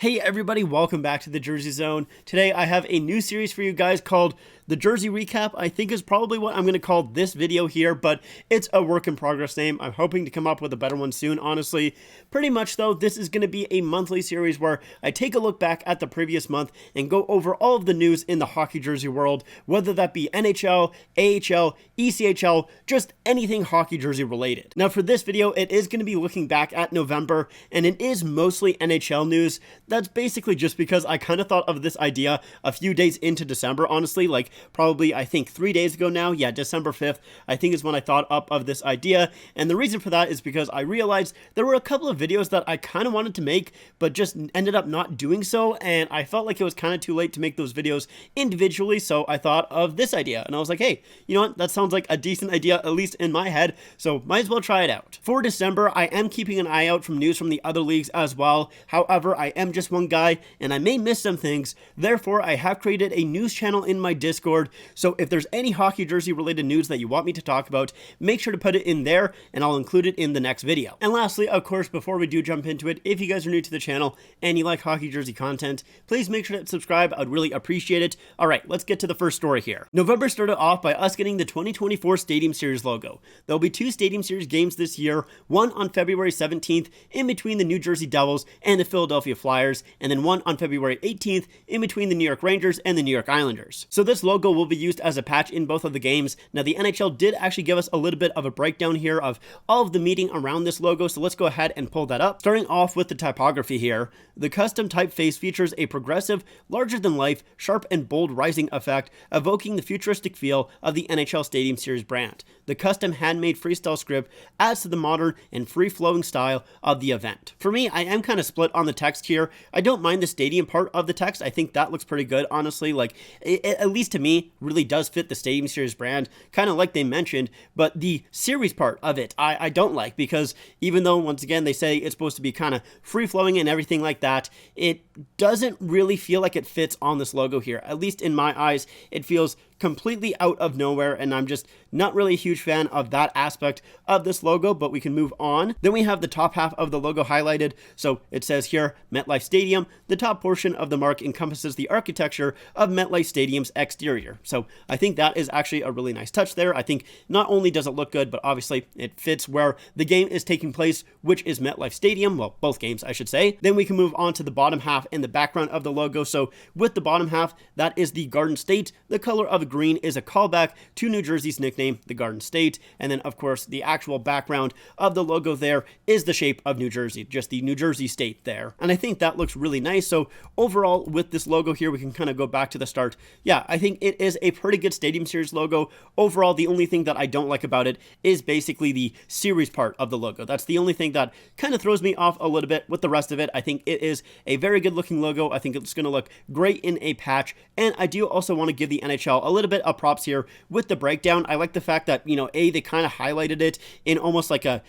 Hey everybody, welcome back to the Jersey Zone. Today I have a new series for you guys called The Jersey Recap. I think is probably what I'm going to call this video here, but it's a work in progress name. I'm hoping to come up with a better one soon, honestly. Pretty much though, this is going to be a monthly series where I take a look back at the previous month and go over all of the news in the hockey jersey world, whether that be NHL, AHL, ECHL, just anything hockey jersey related. Now for this video, it is going to be looking back at November, and it is mostly NHL news. That's basically just because I kind of thought of this idea a few days into December, honestly, like probably I think 3 days ago now. Yeah, December 5th, I think is when I thought up of this idea. And the reason for that is because I realized there were a couple of videos that I kind of wanted to make, but just ended up not doing so. And I felt like it was kind of too late to make those videos individually. So I thought of this idea and I was like, hey, you know what? That sounds like a decent idea, at least in my head. So might as well try it out. For December, I am keeping an eye out from news from the other leagues as well. However, I am just one guy and I may miss some things. Therefore, I have created a news channel in my Discord. So if there's any hockey jersey related news that you want me to talk about, make sure to put it in there and I'll include it in the next video. And lastly, of course, before we do jump into it, if you guys are new to the channel and you like hockey jersey content, please make sure to subscribe. I'd really appreciate it. All right, let's get to the first story here. November started off by us getting the 2024 Stadium Series logo. There'll be 2 Stadium Series games this year, one on February 17th in between the New Jersey Devils and the Philadelphia Flyers, and then one on February 18th in between the New York Rangers and the New York Islanders. So this logo will be used as a patch in both of the games. Now the NHL did actually give us a little bit of a breakdown here of all of the meaning around this logo, so let's go ahead and pull that up. Starting off with the typography here, the custom typeface features a progressive, larger-than-life, sharp and bold rising effect, evoking the futuristic feel of the NHL Stadium Series brand. The custom handmade freestyle script adds to the modern and free-flowing style of the event. For me, I am kind of split on the text here. I don't mind the stadium part of the text. I think that looks pretty good, honestly. Like, it, at least to me, really does fit the Stadium Series brand, kind of like they mentioned, but the series part of it, I don't like, because even though, once again, they say it's supposed to be kind of free-flowing and everything like that, it doesn't really feel like it fits on this logo here. At least in my eyes, it feels completely out of nowhere, and I'm just not really a huge fan of that aspect of this logo, but we can move on. Then we have the top half of the logo highlighted. So it says here, MetLife Stadium. The top portion of the mark encompasses the architecture of MetLife Stadium's exterior. So I think that is actually a really nice touch there. I think not only does it look good, but obviously it fits where the game is taking place, which is MetLife Stadium. Well, both games, I should say. Then we can move on to the bottom half and the background of the logo. So with the bottom half, that is the Garden State. The color of green is a callback to New Jersey's nickname, the Garden State. And then, of course, the actual background of the logo there is the shape of New Jersey, just the New Jersey State there. And I think that looks really nice. So overall, with this logo here, we can kind of go back to the start. Yeah, I think it is a pretty good Stadium Series logo. Overall, the only thing that I don't like about it is basically the series part of the logo. That's the only thing that kind of throws me off a little bit. With the rest of it, I think it is a very good looking logo. I think it's going to look great in a patch. And I do also want to give the NHL a little bit of props here with the breakdown. I like the fact that, you know, they kind of highlighted it in almost like a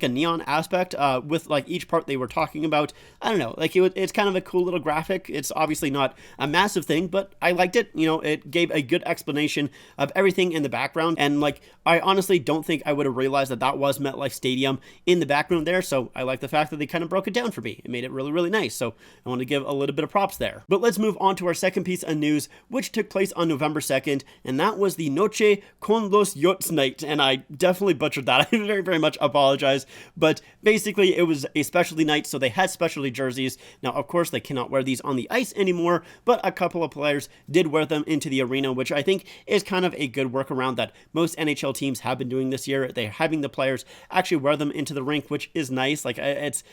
neon aspect with like each part they were talking about. I don't know, like it's kind of a cool little graphic. It's obviously not a massive thing, but I liked it. You know, it gave a good explanation of everything in the background. And like, I honestly don't think I would have realized that that was MetLife Stadium in the background there. So I like the fact that they kind of broke it down for me. It made it really, really nice. So I want to give a little bit of props there. But let's move on to our second piece of news, which took place on November 2nd, and that was the Noche con los Yotes night. And I definitely butchered that. I very, very much apologize. But basically, it was a specialty night, so they had specialty jerseys. Now, of course, they cannot wear these on the ice anymore, but a couple of players did wear them into the arena, which I think is kind of a good workaround that most NHL teams have been doing this year. They're having the players actually wear them into the rink, which is nice. Like, it's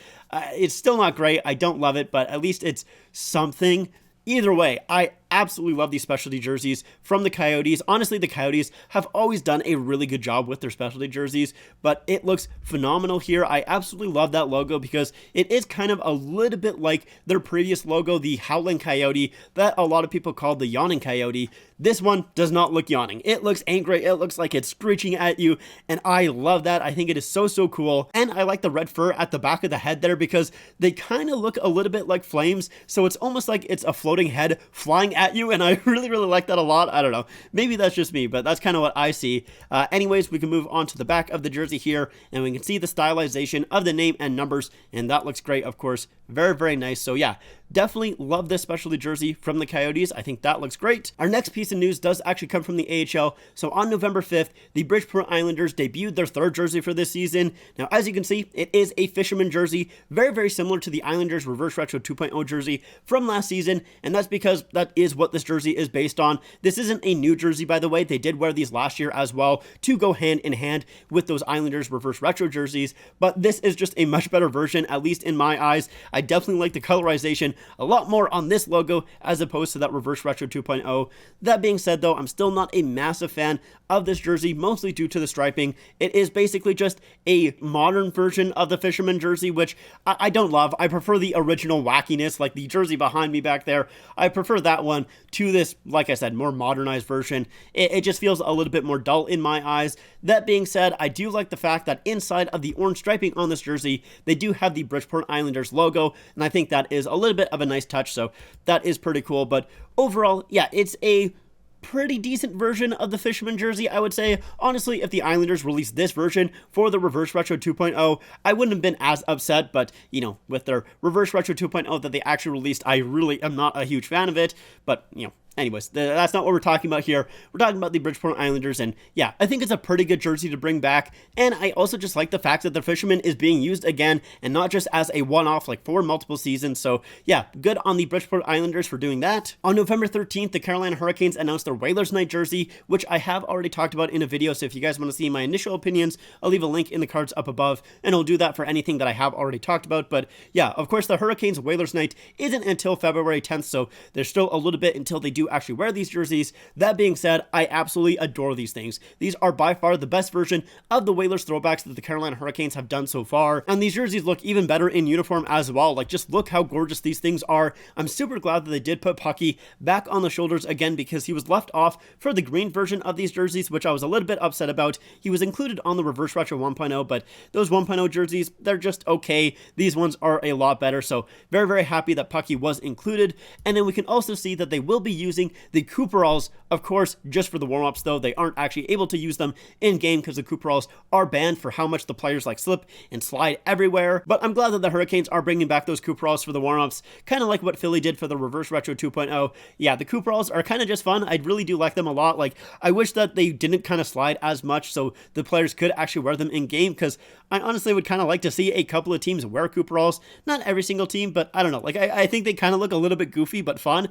still not great. I don't love it, but at least it's something. Either way, I absolutely love these specialty jerseys from the Coyotes. Honestly, the Coyotes have always done a really good job with their specialty jerseys, but it looks phenomenal here. I absolutely love that logo because it is kind of a little bit like their previous logo, the Howling Coyote, that a lot of people called the Yawning Coyote. This one does not look yawning. It looks angry. It looks like it's screeching at you, and I love that. I think it is so, so cool. And I like the red fur at the back of the head there because they kind of look a little bit like flames, so it's almost like it's a floating head flying at you, and I really like that a lot. I don't know, maybe that's just me, but that's kind of what I see. Anyways, we can move on to the back of the jersey here, and we can see the stylization of the name and numbers, and that looks great, of course. Very nice. So yeah, definitely love this specialty jersey from the Coyotes. I think that looks great. Our next piece of news does actually come from the AHL. So on November 5th, the Bridgeport Islanders debuted their third jersey for this season. Now, as you can see, it is a fisherman jersey, very similar to the Islanders Reverse Retro 2.0 jersey from last season, and that's because that is what this jersey is based on. This isn't a new jersey, by the way. They did wear these last year as well to go hand in hand with those Islanders Reverse Retro jerseys, but this is just a much better version, at least in my eyes. I definitely like the colorization a lot more on this logo as opposed to that Reverse Retro 2.0. That being said, though, I'm still not a massive fan of this jersey, mostly due to the striping. It is basically just a modern version of the fisherman jersey, which I don't love. I prefer the original wackiness, like the jersey behind me back there. I prefer that one to this, like I said, more modernized version. It just feels a little bit more dull in my eyes. That being said, I do like the fact that inside of the orange striping on this jersey, they do have the Bridgeport Islanders logo, and I think that is a little bit of a nice touch, so that is pretty cool. But overall, yeah, it's a pretty decent version of the fisherman jersey, I would say. Honestly, if the Islanders released this version for the Reverse Retro 2.0, I wouldn't have been as upset, but, you know, with their Reverse Retro 2.0 that they actually released, I really am not a huge fan of it, but, you know, anyways, that's not what we're talking about here. We're talking about the Bridgeport Islanders, and yeah, I think it's a pretty good jersey to bring back, and I also just like the fact that the fisherman is being used again, and not just as a one-off, like for multiple seasons. So yeah, good on the Bridgeport Islanders for doing that. On November 13th, the Carolina Hurricanes announced their Whalers Night jersey, which I have already talked about in a video, so if you guys want to see my initial opinions, I'll leave a link in the cards up above, and I'll do that for anything that I have already talked about. But yeah, of course, the Hurricanes Whalers Night isn't until February 10th, so there's still a little bit until they do actually wear these jerseys. That being said, I absolutely adore these things. These are by far the best version of the Whalers throwbacks that the Carolina Hurricanes have done so far, and these jerseys look even better in uniform as well. Like, just look how gorgeous these things are. I'm super glad that they did put Pucky back on the shoulders again, because he was left off for the green version of these jerseys, which I was a little bit upset about. He was included on the Reverse Retro 1.0, but those 1.0 jerseys, they're just okay. These ones are a lot better, so very happy that Pucky was included. And then we can also see that they will be using the Cooperalls, of course, just for the warm-ups, though. They aren't actually able to use them in-game because the Cooperalls are banned for how much the players like slip and slide everywhere. But I'm glad that the Hurricanes are bringing back those Cooperalls for the warm-ups, kind of like what Philly did for the Reverse Retro 2.0. Yeah, the Cooperalls are kind of just fun. I really do like them a lot. Like, I wish that they didn't kind of slide as much so the players could actually wear them in-game, because I honestly would kind of like to see a couple of teams wear Cooperalls. Not every single team, but I don't know. Like, I think they kind of look a little bit goofy, but fun.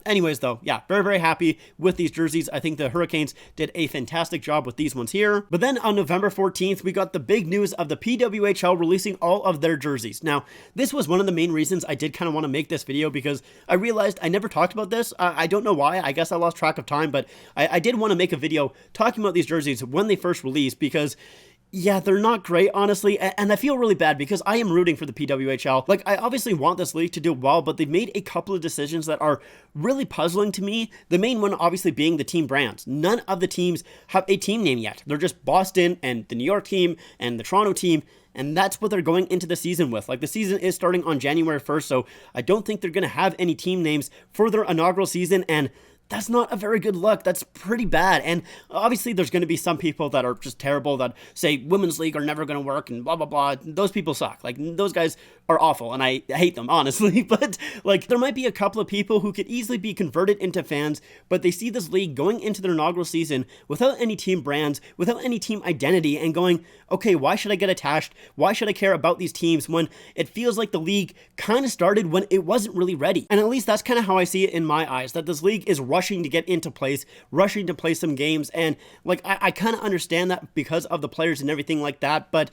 Anyways, though, yeah, very happy with these jerseys. I think the Hurricanes did a fantastic job with these ones here. But then on November 14th, we got the big news of the PWHL releasing all of their jerseys. Now, this was one of the main reasons I did kind of want to make this video, because I realized I never talked about this. I don't know why. I guess I lost track of time, but I did want to make a video talking about these jerseys when they first released, because yeah, they're not great, honestly, and I feel really bad because I am rooting for the PWHL. Like, I obviously want this league to do well, but they've made a couple of decisions that are really puzzling to me. The main one, obviously, being the team brands. None of the teams have a team name yet. They're just Boston and the New York team and the Toronto team, and that's what they're going into the season with. Like, the season is starting on January 1st, so I don't think they're going to have any team names for their inaugural season, and that's not a very good look. That's pretty bad. And obviously there's going to be some people that are just terrible that say women's league are never going to work and blah, blah, blah. Those people suck. Like, those guys are awful and I hate them, honestly. But like, there might be a couple of people who could easily be converted into fans, but they see this league going into their inaugural season without any team brands, without any team identity, and going, okay, why should I get attached? Why should I care about these teams when it feels like the league kind of started when it wasn't really ready? And at least that's kind of how I see it in my eyes, that this league is rushing to get into place, rushing to play some games, and like, I kind of understand that because of the players and everything like that, but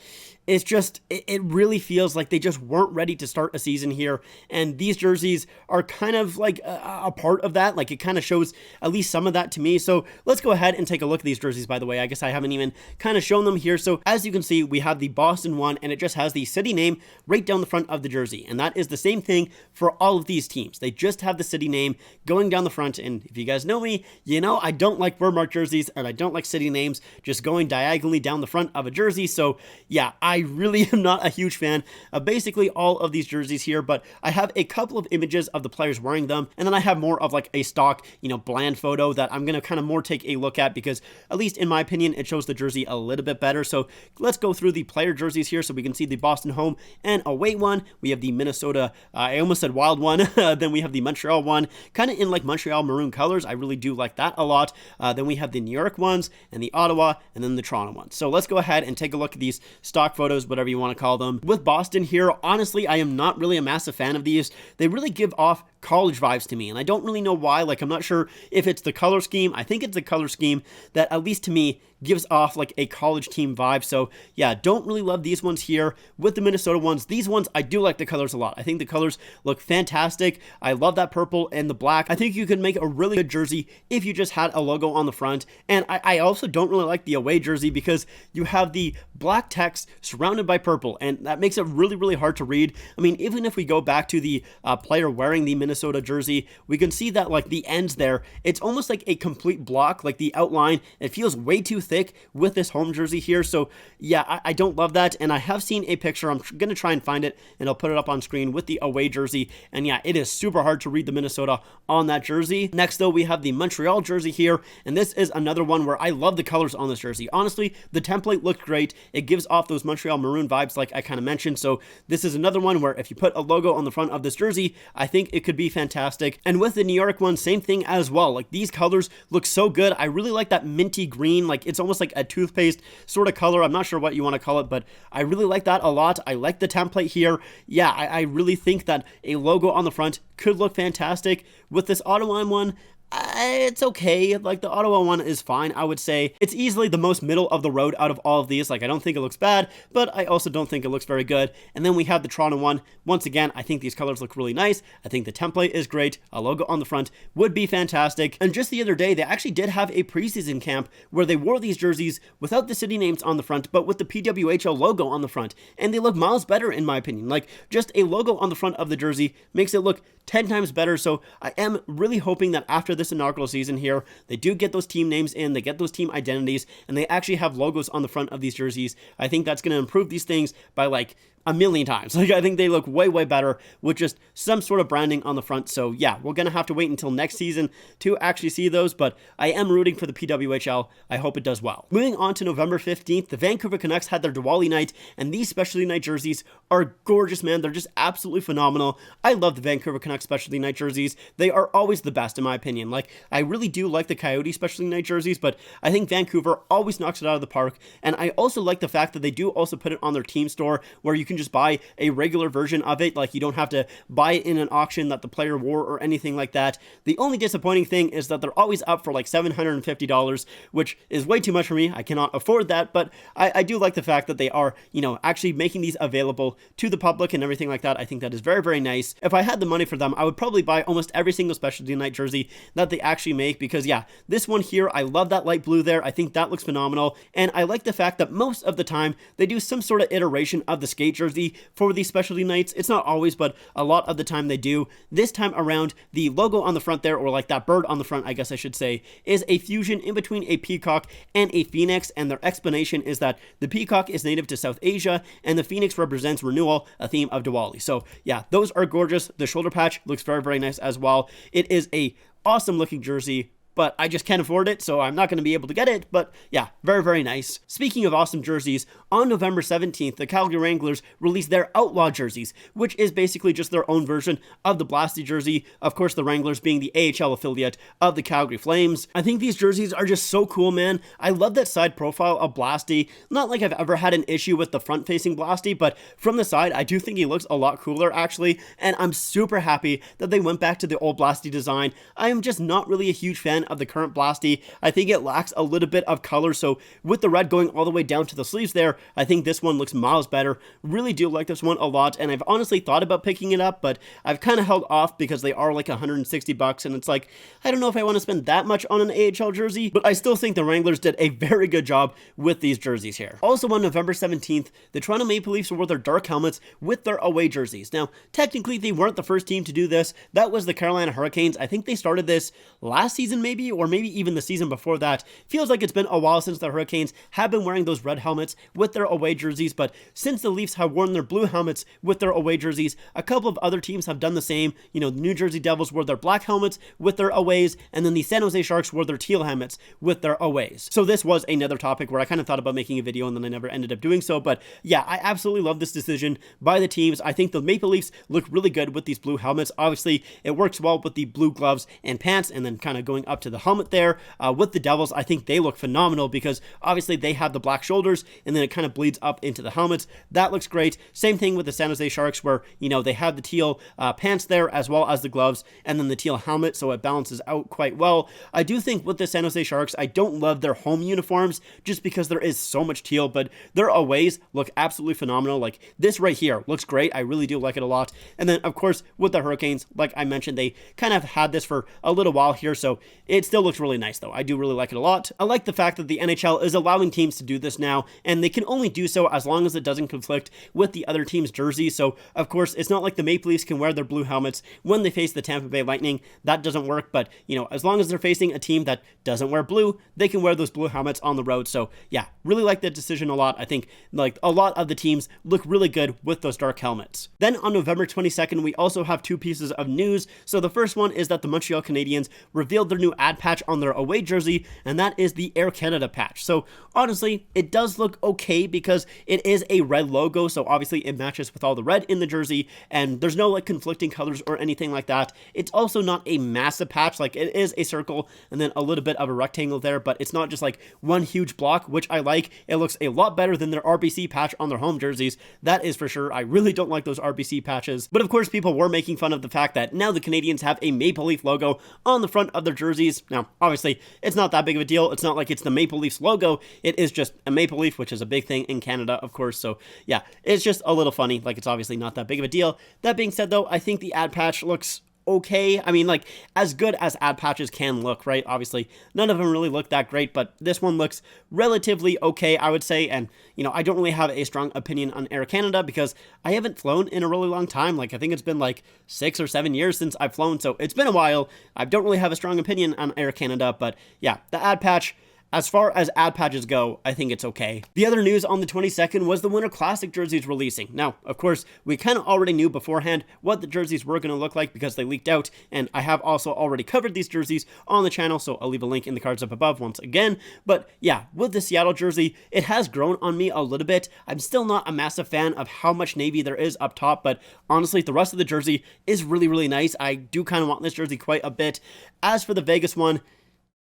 it's just, it really feels like they just weren't ready to start a season here, and these jerseys are kind of like a part of that. Like, it kind of shows at least some of that to me. So let's go ahead and take a look at these jerseys. By the way, I guess I haven't even kind of shown them here. So as you can see, we have the Boston one, and it just has the city name right down the front of the jersey, and that is the same thing for all of these teams. They just have the city name going down the front, and If you guys know me, you know I don't like word mark jerseys and I don't like city names just going diagonally down the front of a jersey. So yeah, I really am not a huge fan of basically all of these jerseys here, but I have a couple of images of the players wearing them, and then I have more of like a stock, bland photo that I'm going to kind of more take a look at because at least in my opinion, it shows the jersey a little bit better. So let's go through the player jerseys here so we can see the Boston home and away one. We have the Minnesota, I almost said wild one. Then we have the Montreal one, kind of in like Montreal maroon colors. I really do like that a lot. Then we have the New York ones and the Ottawa and then the Toronto ones. So let's go ahead and take a look at these stock photos, whatever you want to call them. With Boston here, honestly, I am not really a massive fan of these. They really give off college vibes to me, and I don't really know why. Like, I'm not sure if it's the color scheme. I think it's the color scheme that, at least to me, gives off like a college team vibe. So yeah, don't really love these ones here. With the Minnesota ones, these ones, I do like the colors a lot. I think the colors look fantastic. I love that purple and the black. I think you could make a really good jersey if you just had a logo on the front. And I also don't really like the away jersey because you have the black text surrounded by purple, and that makes it really, really hard to read. I mean, even if we go back to the player wearing the Minnesota jersey, we can see that like the ends there, it's almost like a complete block, like the outline, it feels way too thick with this home jersey here. So yeah, I don't love that. And I have seen a picture, I'm going to try and find it and I'll put it up on screen, with the away jersey. And yeah, it is super hard to read the Minnesota on that jersey. Next though, we have the Montreal jersey here. And this is another one where I love the colors on this jersey. Honestly, the template looked great. It gives off those Montreal maroon vibes like I kind of mentioned. So this is another one where if you put a logo on the front of this jersey, I think it could be fantastic. And with the New York one, same thing as well. Like, these colors look so good. I really like that minty green. Like, it's almost like a toothpaste sort of color. I'm not sure what you want to call it, but I really like that a lot. I like the template here. Yeah, I really think that a logo on the front could look fantastic. With this Ottawa one, it's okay. Like, the Ottawa one is fine. I would say it's easily the most middle of the road out of all of these. Like, I don't think it looks bad, but I also don't think it looks very good. And then we have the Toronto one. Once again, I think these colors look really nice. I think the template is great. A logo on the front would be fantastic. And just the other day, they actually did have a preseason camp where they wore these jerseys without the city names on the front, but with the PWHL logo on the front. And they look miles better, in my opinion. Like, just a logo on the front of the jersey makes it look 10 times better. So I am really hoping that after this inaugural season here, they do get those team names in, they get those team identities, and they actually have logos on the front of these jerseys. I think that's going to improve these things by like a million times. Like, I think they look way, way better with just some sort of branding on the front. So yeah, we're going to have to wait until next season to actually see those, but I am rooting for the PWHL. I hope it does well. Moving on to November 15th, the Vancouver Canucks had their Diwali night, and these specialty night jerseys are gorgeous, man. They're just absolutely phenomenal. I love the Vancouver Canucks specialty night jerseys. They are always the best, in my opinion. Like, I really do like the Coyotes specialty night jerseys, but I think Vancouver always knocks it out of the park. And I also like the fact that they do also put it on their team store where you can just buy a regular version of it. Like, you don't have to buy it in an auction that the player wore or anything like that. The only disappointing thing is that they're always up for like $750, which is way too much for me. I cannot afford that, but I do like the fact that they are, actually making these available to the public and everything like that. I think that is very, very nice. If I had the money for them, I would probably buy almost every single specialty night jersey that they actually make, because yeah, this one here, I love that light blue there. I think that looks phenomenal. And I like the fact that most of the time they do some sort of iteration of the skate jersey for these specialty nights. It's not always, but a lot of the time they do. This time around, the logo on the front there, or like that bird on the front, I guess I should say, is a fusion in between a peacock and a phoenix. And their explanation is that the peacock is native to South Asia and the phoenix represents renewal, a theme of Diwali. So yeah, those are gorgeous. The shoulder patch looks very, very nice as well. It is a awesome looking jersey, but I just can't afford it, so I'm not going to be able to get it. But yeah, very, very nice. Speaking of awesome jerseys, on November 17th, the Calgary Wranglers released their Outlaw jerseys, which is basically just their own version of the Blasty jersey. Of course, the Wranglers being the AHL affiliate of the Calgary Flames. I think these jerseys are just so cool, man. I love that side profile of Blasty. Not like I've ever had an issue with the front-facing Blasty, but from the side, I do think he looks a lot cooler, actually. And I'm super happy that they went back to the old Blasty design. I am just not really a huge fan fan of the current Blasty. I think it lacks a little bit of color, so with the red going all the way down to the sleeves there, I think this one looks miles better. Really do like this one a lot, and I've honestly thought about picking it up, but I've kind of held off because they are like $160, and it's like, I don't know if I want to spend that much on an AHL jersey, but I still think the Wranglers did a very good job with these jerseys here. Also on November 17th, the Toronto Maple Leafs wore their dark helmets with their away jerseys. Now, technically, they weren't the first team to do this. That was the Carolina Hurricanes. I think they started this last season maybe, or maybe even the season before that. Feels like it's been a while since the Hurricanes have been wearing those red helmets with their away jerseys, but since the Leafs have worn their blue helmets with their away jerseys, a couple of other teams have done the same. You know, the New Jersey Devils wore their black helmets with their aways, and then the San Jose Sharks wore their teal helmets with their aways. So this was another topic where I kind of thought about making a video and then I never ended up doing so, but yeah, I absolutely love this decision by the teams. I think the Maple Leafs look really good with these blue helmets. Obviously, it works well with the blue gloves and pants, and then kind of going up to the helmet there. With the Devils, I think they look phenomenal because obviously they have the black shoulders, and then it kind of bleeds up into the helmets. That looks great. Same thing with the San Jose Sharks where, you know, they have the teal pants there as well as the gloves, and then the teal helmet, so it balances out quite well. I do think with the San Jose Sharks, I don't love their home uniforms just because there is so much teal, but their aways look absolutely phenomenal. Like this right here looks great. I really do like it a lot. And then of course with the Hurricanes, like I mentioned, they kind of had this for a little while here, so it still looks really nice though. I do really like it a lot. I like the fact that the NHL is allowing teams to do this now, and they can only do so as long as it doesn't conflict with the other team's jersey. So of course it's not like the Maple Leafs can wear their blue helmets when they face the Tampa Bay Lightning. That doesn't work, but you know, as long as they're facing a team that doesn't wear blue, they can wear those blue helmets on the road. So yeah, really like that decision a lot. I think like a lot of the teams look really good with those dark helmets. Then on November 22nd, we also have two pieces of news. So the first one is that the Montreal Canadiens revealed their new ad patch on their away jersey, and that is the Air Canada patch. So honestly, it does look okay because it is a red logo, so obviously it matches with all the red in the jersey, and there's no like conflicting colors or anything like that. It's also not a massive patch. Like it is a circle and then a little bit of a rectangle there, but it's not just like one huge block, which I like. It looks a lot better than their RBC patch on their home jerseys. That is for sure. I really don't like those RBC patches. But of course, people were making fun of the fact that now the Canadiens have a Maple Leaf logo on the front of their jerseys. Now, obviously, it's not that big of a deal. It's not like it's the Maple Leafs logo. It is just a Maple Leaf, which is a big thing in Canada, of course. So yeah, it's just a little funny. Like, it's obviously not that big of a deal. That being said, though, I think the ad patch looks okay. I mean, like, as good as ad patches can look, right? Obviously, none of them really look that great, but this one looks relatively okay, I would say. And, you know, I don't really have a strong opinion on Air Canada because I haven't flown in a really long time. Like, I think it's been like 6 or 7 years since I've flown, so it's been a while. I don't really have a strong opinion on Air Canada, but yeah, the ad patch, as far as ad patches go, I think it's okay. The other news on the 22nd was the Winter Classic jerseys releasing. Now, of course, we kind of already knew beforehand what the jerseys were going to look like because they leaked out, and I have also already covered these jerseys on the channel, so I'll leave a link in the cards up above once again. But yeah, with the Seattle jersey, it has grown on me a little bit. I'm still not a massive fan of how much navy there is up top, but honestly, the rest of the jersey is really, really nice. I do kind of want this jersey quite a bit. As for the Vegas one,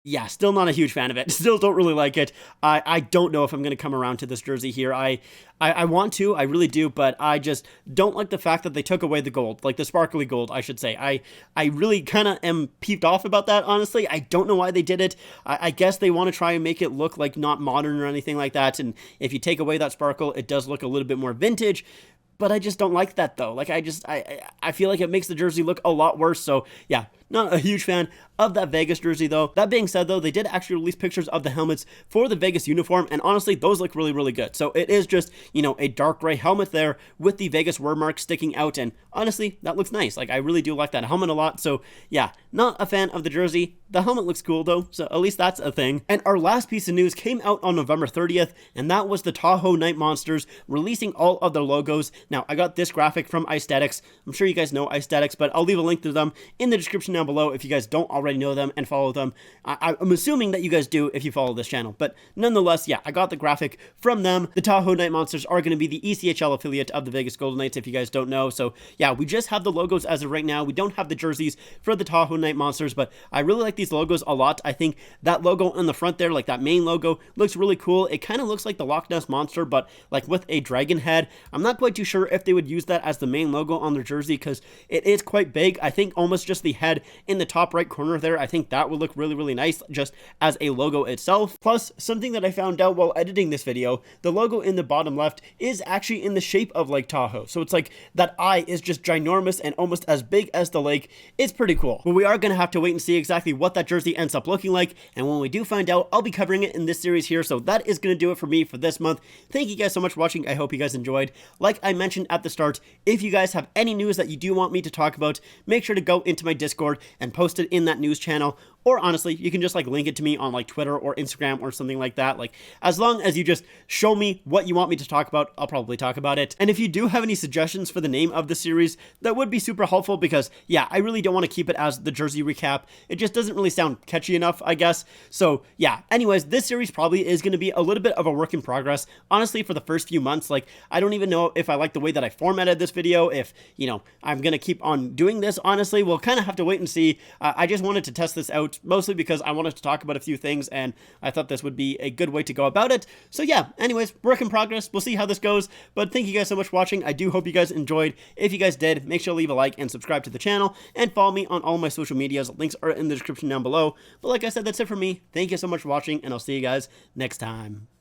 yeah, still not a huge fan of it. Still don't really like it. I don't know if I'm going to come around to this jersey here. I want to, I really do, but I just don't like the fact that they took away the gold, like the sparkly gold, I should say. I really kind of am peeved off about that, honestly. I don't know why they did it. I guess they want to try and make it look like not modern or anything like that, and if you take away that sparkle, it does look a little bit more vintage. But I just don't like that, though. Like, I feel like it makes the jersey look a lot worse. So, yeah, not a huge fan of that Vegas jersey, though. That being said, though, they did actually release pictures of the helmets for the Vegas uniform, and honestly, those look really, really good. So it is just, you know, a dark gray helmet there with the Vegas word mark sticking out, and honestly, that looks nice. Like, I really do like that helmet a lot. So, yeah, not a fan of the jersey. The helmet looks cool, though, so at least that's a thing. And our last piece of news came out on November 30th, and that was the Tahoe Night Monsters releasing all of their logos. Now, I got this graphic from Aesthetics. I'm sure you guys know Aesthetics, but I'll leave a link to them in the description down below if you guys don't already know them and follow them. I'm assuming that you guys do if you follow this channel, but nonetheless, yeah, I got the graphic from them. The Tahoe Night Monsters are going to be the ECHL affiliate of the Vegas Golden Knights, if you guys don't know. So yeah, we just have the logos as of right now. We don't have the jerseys for the Tahoe Night Monsters, but I really like these logos a lot. I think that logo on the front there, like that main logo, looks really cool. It kind of looks like the Loch Ness Monster, but like with a dragon head. I'm not quite too sure sure if they would use that as the main logo on their jersey because it is quite big. I think almost just the head in the top right corner there, I think that would look really, really nice just as a logo itself. Plus, something that I found out while editing this video, the logo in the bottom left is actually in the shape of Lake Tahoe. So it's like that eye is just ginormous and almost as big as the lake. It's pretty cool. But we are going to have to wait and see exactly what that jersey ends up looking like. And when we do find out, I'll be covering it in this series here. So that is going to do it for me for this month. Thank you guys so much for watching. I hope you guys enjoyed. Like I mentioned at the start, if you guys have any news that you do want me to talk about, make sure to go into my Discord and post it in that news channel. Or honestly, you can just like link it to me on like Twitter or Instagram or something like that. Like, as long as you just show me what you want me to talk about, I'll probably talk about it. And if you do have any suggestions for the name of the series, that would be super helpful because yeah, I really don't want to keep it as the jersey recap. It just doesn't really sound catchy enough, I guess. So yeah, anyways, this series probably is going to be a little bit of a work in progress. Honestly, for the first few months, like I don't even know if I like the way that I formatted this video, if, you know, I'm going to keep on doing this. Honestly, we'll kind of have to wait and see. I just wanted to test this out, mostly because I wanted to talk about a few things and I thought this would be a good way to go about it. So yeah, anyways, work in progress. We'll see how this goes, but thank you guys so much for watching. I do hope you guys enjoyed. If you guys did, make sure to leave a like and subscribe to the channel and follow me on all my social medias. Links are in the description down below. But like I said, that's it for me. Thank you so much for watching and I'll see you guys next time.